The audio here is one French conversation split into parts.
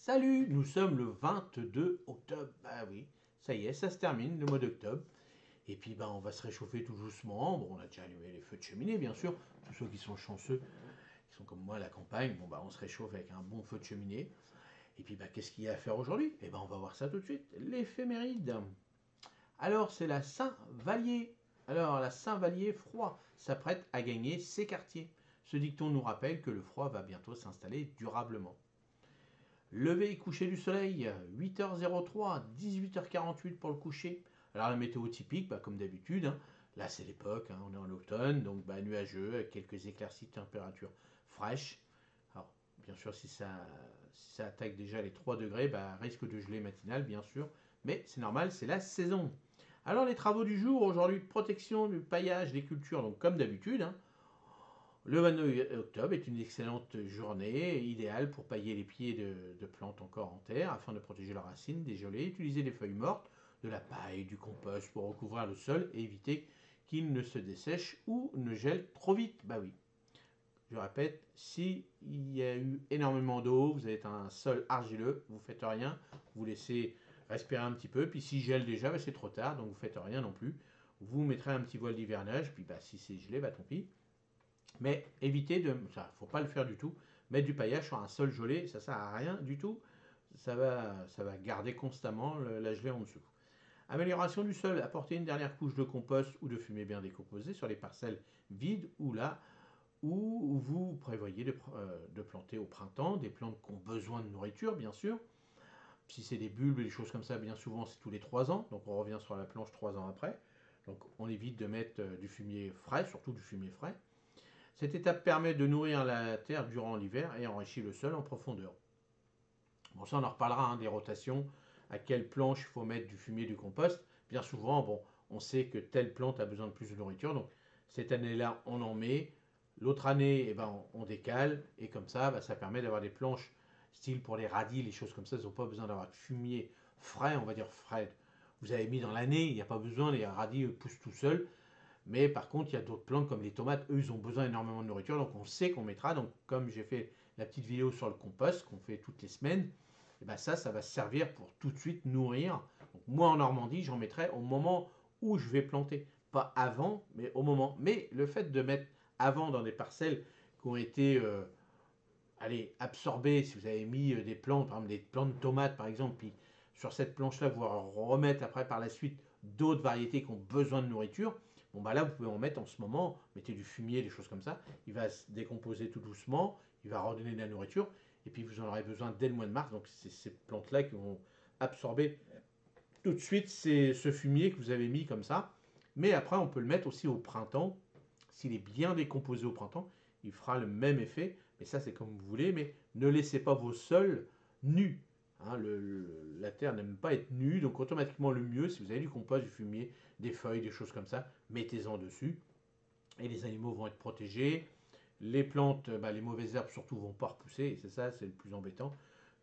Salut, nous sommes le 22 octobre. Bah oui, ça y est, ça se termine, le mois d'octobre. Et puis bah, on va se réchauffer tout doucement. Bon, on a déjà allumé les feux de cheminée, bien sûr. Tous ceux qui sont chanceux, qui sont comme moi à la campagne, bon bah on se réchauffe avec un bon feu de cheminée. Et puis bah qu'est-ce qu'il y a à faire aujourd'hui? Eh ben on va voir ça tout de suite. L'éphéméride. Alors c'est la Saint-Vallier. Alors la Saint-Vallier froid s'apprête à gagner ses quartiers. Ce dicton nous rappelle que le froid va bientôt s'installer durablement. Lever et coucher du soleil, 8h03, 18h48 pour le coucher. Alors la météo typique, bah, comme d'habitude, hein, là c'est l'époque, hein, on est en automne, donc bah, nuageux, avec quelques éclaircies de température fraîche. Alors bien sûr si ça attaque déjà les 3 degrés, bah, risque de gelée matinale bien sûr, mais c'est normal, c'est la saison. Alors les travaux du jour, aujourd'hui, protection du paillage des cultures, donc comme d'habitude, hein, le 22 octobre est une excellente journée, idéale pour pailler les pieds de plantes encore en terre afin de protéger leurs racines des gelées. Utiliser des feuilles mortes, de la paille, du compost pour recouvrir le sol et éviter qu'il ne se dessèche ou ne gèle trop vite. Bah oui, je répète, s'il y a eu énormément d'eau, vous avez un sol argileux, vous ne faites rien, vous laissez respirer un petit peu, puis s'il gèle déjà, bah c'est trop tard, donc vous ne faites rien non plus. Vous mettrez un petit voile d'hivernage, puis bah, si c'est gelé, bah tant pis. Mais évitez de, ça, faut pas le faire du tout, mettre du paillage sur un sol gelé, ça sert à rien du tout. Ça va garder constamment la gelée en dessous. Amélioration du sol, apporter une dernière couche de compost ou de fumier bien décomposé sur les parcelles vides ou là où vous prévoyez de planter au printemps des plantes qui ont besoin de nourriture, bien sûr. Si c'est des bulbes et des choses comme ça, bien souvent c'est tous les 3 ans, donc on revient sur la planche 3 ans après. Donc on évite de mettre du fumier frais, surtout du fumier frais. Cette étape permet de nourrir la terre durant l'hiver et enrichit le sol en profondeur. Bon, ça on en reparlera, hein, des rotations, à quelle planche il faut mettre du fumier, du compost. Bien souvent, bon, on sait que telle plante a besoin de plus de nourriture, donc cette année-là, on en met. L'autre année, eh ben, on décale, et comme ça, bah, ça permet d'avoir des planches, style pour les radis, les choses comme ça, ils n'ont pas besoin d'avoir de fumier frais, on va dire frais. Vous avez mis dans l'année, il n'y a pas besoin, les radis poussent tout seuls. Mais par contre, il y a d'autres plantes comme les tomates, eux, ils ont besoin énormément de nourriture, donc on sait qu'on mettra. Donc, comme j'ai fait la petite vidéo sur le compost qu'on fait toutes les semaines, et ben ça va servir pour tout de suite nourrir. Donc, moi, en Normandie, j'en mettrai au moment où je vais planter. Pas avant, mais au moment. Mais le fait de mettre avant dans des parcelles qui ont été allez, absorbées, si vous avez mis des plantes, par exemple des plantes de tomates, par exemple, puis sur cette planche-là, vous remettre après par la suite d'autres variétés qui ont besoin de nourriture. Bon, bah là, vous pouvez en mettre en ce moment, mettez du fumier, des choses comme ça. Il va se décomposer tout doucement, il va redonner de la nourriture, et puis vous en aurez besoin dès le mois de mars. Donc, c'est ces plantes-là qui vont absorber tout de suite ce fumier que vous avez mis comme ça. Mais après, on peut le mettre aussi au printemps. S'il est bien décomposé au printemps, il fera le même effet. Mais ça, c'est comme vous voulez. Mais ne laissez pas vos sols nus. Hein, la terre n'aime pas être nue, donc automatiquement le mieux, si vous avez du compost, du fumier, des feuilles, des choses comme ça, mettez-en dessus. Et les animaux vont être protégés. Les plantes, bah, les mauvaises herbes surtout vont pas repousser, et c'est ça, c'est le plus embêtant.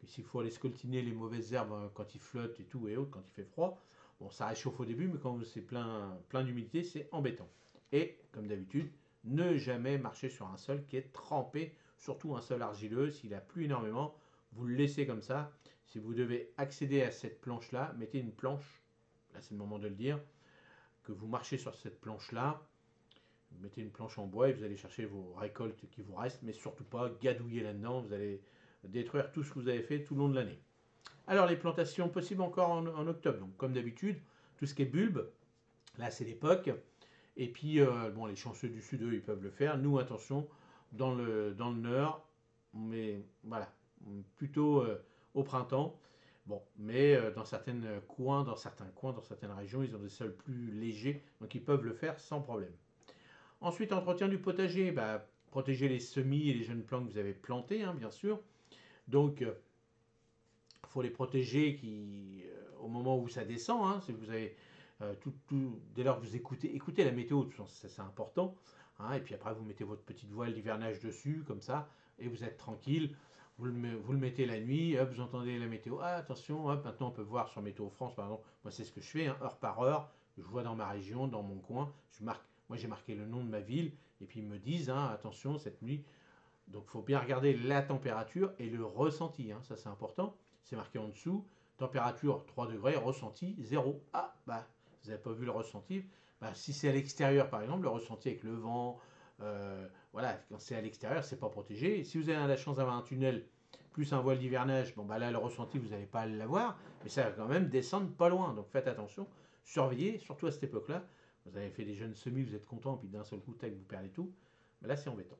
Et s'il faut aller scoltiner les mauvaises herbes quand il flotte et tout et autres, quand il fait froid, bon, ça réchauffe au début, mais quand c'est plein d'humidité, c'est embêtant. Et comme d'habitude, ne jamais marcher sur un sol qui est trempé, surtout un sol argileux. S'il a plu énormément, vous le laissez comme ça. Si vous devez accéder à cette planche-là, mettez une planche, là c'est le moment de le dire, que vous marchez sur cette planche-là. Vous mettez une planche en bois et vous allez chercher vos récoltes qui vous restent, mais surtout pas gadouiller là-dedans. Vous allez détruire tout ce que vous avez fait tout le long de l'année. Alors les plantations possibles encore en octobre. Donc comme d'habitude, tout ce qui est bulbe, là c'est l'époque. Et puis bon, les chanceux du sud, eux, ils peuvent le faire. Nous, attention, dans le nord, mais voilà, plutôt au printemps. Bon, mais dans certains coins, dans certaines régions, ils ont des sols plus légers, donc ils peuvent le faire sans problème. Ensuite, entretien du potager, bah, protéger les semis et les jeunes plants que vous avez plantés, hein, bien sûr. Donc, il faut les protéger au moment où ça descend. Hein, si vous avez dès lors que vous écoutez la météo, c'est important. Hein, et puis après, vous mettez votre petite voile d'hivernage dessus, comme ça, et vous êtes tranquille. Vous le mettez la nuit, hop, vous entendez la météo. Ah, attention, hop, maintenant on peut voir sur Météo France, par exemple. Moi, c'est ce que je fais, hein, heure par heure. Je vois dans ma région, dans mon coin. Moi, j'ai marqué le nom de ma ville, et puis ils me disent, hein, attention, cette nuit. Donc, il faut bien regarder la température et le ressenti. Hein, ça, c'est important. c'est marqué en dessous. Température 3 degrés, ressenti 0. Ah, bah, vous n'avez pas vu le ressenti. Bah, si c'est à l'extérieur, par exemple, le ressenti avec le vent, voilà, quand c'est à l'extérieur, c'est pas protégé. Et si vous avez la chance d'avoir un tunnel plus un voile d'hivernage, bon, bah là, le ressenti, vous n'allez pas l'avoir, mais ça va quand même descendre pas loin. Donc faites attention, surveillez, surtout à cette époque-là. Vous avez fait des jeunes semis, vous êtes content, puis d'un seul coup, tac, vous perdez tout. Mais là, c'est embêtant.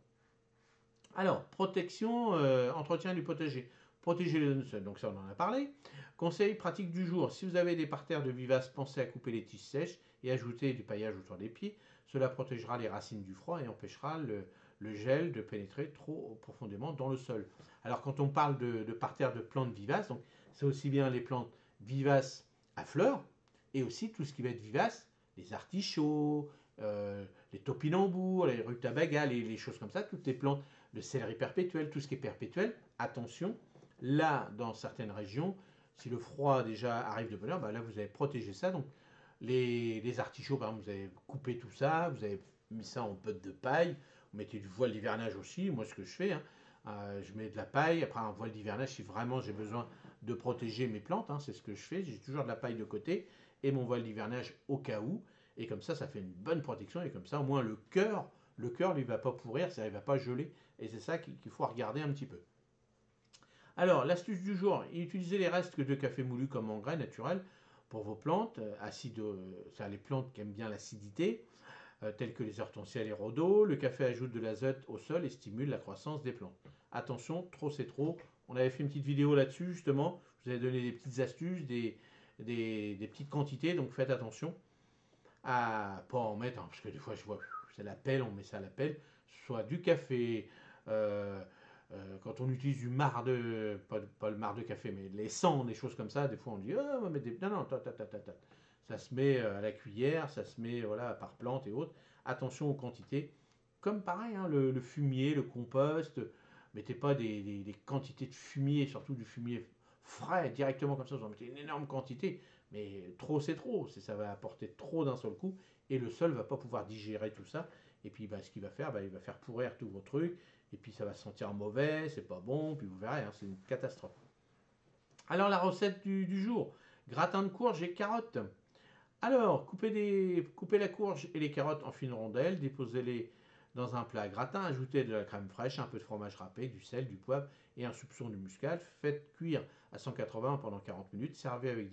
Alors, protection, entretien du potager. Protéger les zones seules, donc ça on en a parlé. Conseil pratique du jour. Si vous avez des parterres de vivaces, pensez à couper les tiges sèches et ajouter du paillage autour des pieds. Cela protégera les racines du froid et empêchera le gel de pénétrer trop profondément dans le sol. Alors quand on parle de parterres de plantes vivaces, donc c'est aussi bien les plantes vivaces à fleurs et aussi tout ce qui va être vivace, les artichauts, les topinambours, les rutabagas, les choses comme ça, toutes les plantes, le céleri perpétuel, tout ce qui est perpétuel, attention, là, dans certaines régions, si le froid déjà arrive de bonne heure, bah là, vous avez protégé ça. Donc, les artichauts, par exemple, vous avez coupé tout ça, vous avez mis ça en botte de paille, vous mettez du voile d'hivernage aussi, moi, ce que je fais, hein, je mets de la paille, après un voile d'hivernage, si vraiment j'ai besoin de protéger mes plantes, hein, c'est ce que je fais, j'ai toujours de la paille de côté, et mon voile d'hivernage au cas où, et comme ça fait une bonne protection, et comme ça, au moins, le cœur, lui, va pas pourrir, ça ne va pas geler, et c'est ça qu'il faut regarder un petit peu. Alors, l'astuce du jour, utilisez les restes de café moulu comme engrais naturel pour vos plantes, ça les plantes qui aiment bien l'acidité, telles que les hortensias et les rhodos. Le café ajoute de l'azote au sol et stimule la croissance des plantes. Attention, trop c'est trop. On avait fait une petite vidéo là-dessus, justement. Je vous avais donné des petites astuces, des petites quantités, donc faites attention à pas en mettre, hein, parce que des fois je vois, c'est la pelle, on met ça à la pelle, soit du café, euh, quand on utilise du marc de, pas le marc de café, mais les sangs, des choses comme ça, des fois on dit, oh, on va mettre des, non, non, ça se met à la cuillère, ça se met voilà, par plante et autres. Attention aux quantités. Comme pareil, hein, le fumier, le compost, mettez pas des quantités de fumier, surtout du fumier frais directement comme ça, vous en mettez une énorme quantité, mais trop c'est trop, ça va apporter trop d'un seul coup, et le sol va pas pouvoir digérer tout ça, et puis bah, ce qu'il va faire, bah, il va faire pourrir tous vos trucs, et puis ça va sentir mauvais, c'est pas bon, puis vous verrez, hein, c'est une catastrophe. Alors la recette du jour, gratin de courge et carottes. Alors, coupez la courge et les carottes en fines rondelles, déposez-les dans un plat à gratin, ajoutez de la crème fraîche, un peu de fromage râpé, du sel, du poivre et un soupçon de muscade. Faites cuire à 180 pendant 40 minutes. Servez avec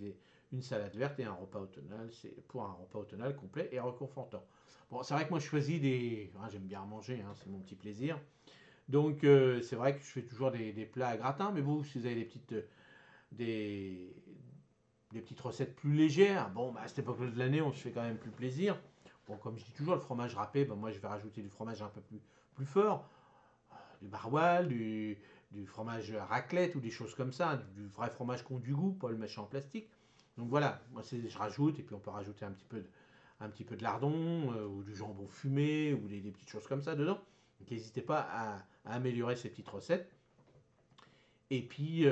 une salade verte et un repas automnal. C'est pour un repas automnal complet et réconfortant. Bon, c'est vrai que moi je choisis j'aime bien manger, hein, c'est mon petit plaisir. Donc c'est vrai que je fais toujours des plats à gratin, mais vous, si vous avez des, des petites recettes plus légères. Bon, bah, à cette époque de l'année, on se fait quand même plus plaisir. Bon, comme je dis toujours, le fromage râpé, bah, moi je vais rajouter du fromage un peu plus fort, du maroilles, du fromage raclette ou des choses comme ça, du vrai fromage qui a du goût, pas le machin en plastique. Donc voilà, moi je rajoute, et puis on peut rajouter un petit peu de lardon, ou du jambon fumé, ou des petites choses comme ça dedans. Donc n'hésitez pas à améliorer ces petites recettes. Et puis,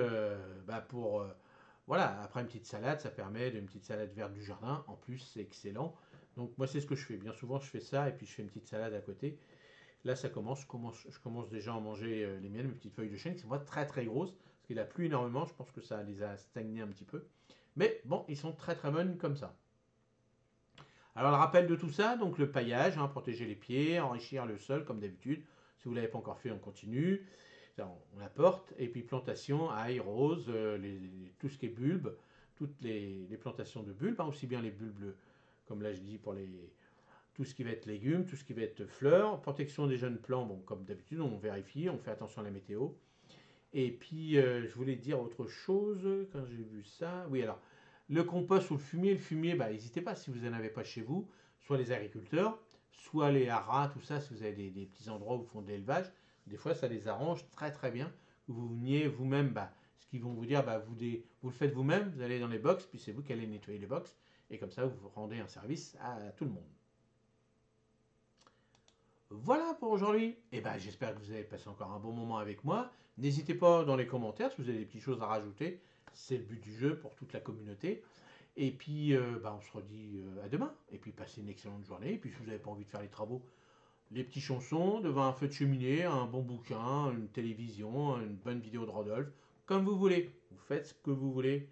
voilà, après une petite salade, ça permet une petite salade verte du jardin. En plus, c'est excellent. Donc, moi, c'est ce que je fais. Bien souvent, je fais ça et puis je fais une petite salade à côté. Là, je commence déjà à manger les miennes, mes petites feuilles de chêne qui sont pas très très grosses. Parce qu'il a plu énormément. Je pense que ça les a stagnés un petit peu. Mais bon, ils sont très très bonnes comme ça. Alors, le rappel de tout ça, donc le paillage, hein, protéger les pieds, enrichir le sol comme d'habitude. Si vous ne l'avez pas encore fait, on continue. On apporte. Et puis plantation, ail, rose, tout ce qui est bulbe, toutes les plantations de bulbes, hein, aussi bien les bulbes, comme là je dis, pour tout ce qui va être légumes, tout ce qui va être fleurs. Protection des jeunes plants, bon, comme d'habitude, on vérifie, on fait attention à la météo. Et puis, je voulais dire autre chose quand j'ai vu ça. Oui, alors, le compost ou le fumier, bah, n'hésitez pas si vous n'en avez pas chez vous, soit les agriculteurs, soit les haras, tout ça, si vous avez des petits endroits où ils font de l'élevage, des fois ça les arrange très très bien. Vous veniez vous-même, bah, ce qu'ils vont vous dire, bah, vous le faites vous-même, vous allez dans les box, puis c'est vous qui allez nettoyer les box, et comme ça vous rendez un service à tout le monde. Voilà pour aujourd'hui. Et ben, j'espère que vous avez passé encore un bon moment avec moi. N'hésitez pas dans les commentaires si vous avez des petites choses à rajouter. C'est le but du jeu pour toute la communauté. Et puis, on se redit à demain. Et puis, passez une excellente journée. Et puis, si vous n'avez pas envie de faire les travaux, les petits chansons devant un feu de cheminée, un bon bouquin, une télévision, une bonne vidéo de Rodolphe, comme vous voulez. Vous faites ce que vous voulez.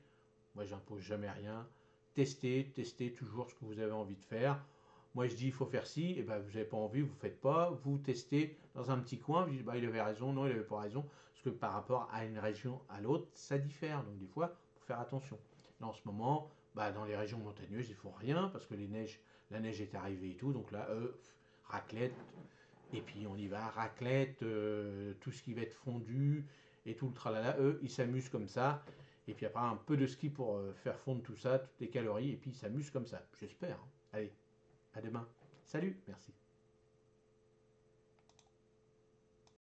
Moi, j'impose jamais rien. Testez, testez toujours ce que vous avez envie de faire. Moi, je dis, il faut faire ci, et ben, vous n'avez pas envie, vous ne faites pas. Vous testez dans un petit coin, vous dites, bah, il avait raison, non, il n'avait pas raison. Parce que par rapport à une région à l'autre, ça diffère. Donc, des fois, il faut faire attention. Là, en ce moment, bah, dans les régions montagneuses, il ne faut rien, parce que la neige est arrivée et tout. Donc là, raclette, et puis on y va, raclette, tout ce qui va être fondu, et tout le tralala. Eux, ils s'amusent comme ça. Et puis après, un peu de ski pour faire fondre tout ça, toutes les calories, et puis ils s'amusent comme ça. J'espère, hein. Allez, à demain. Salut, merci.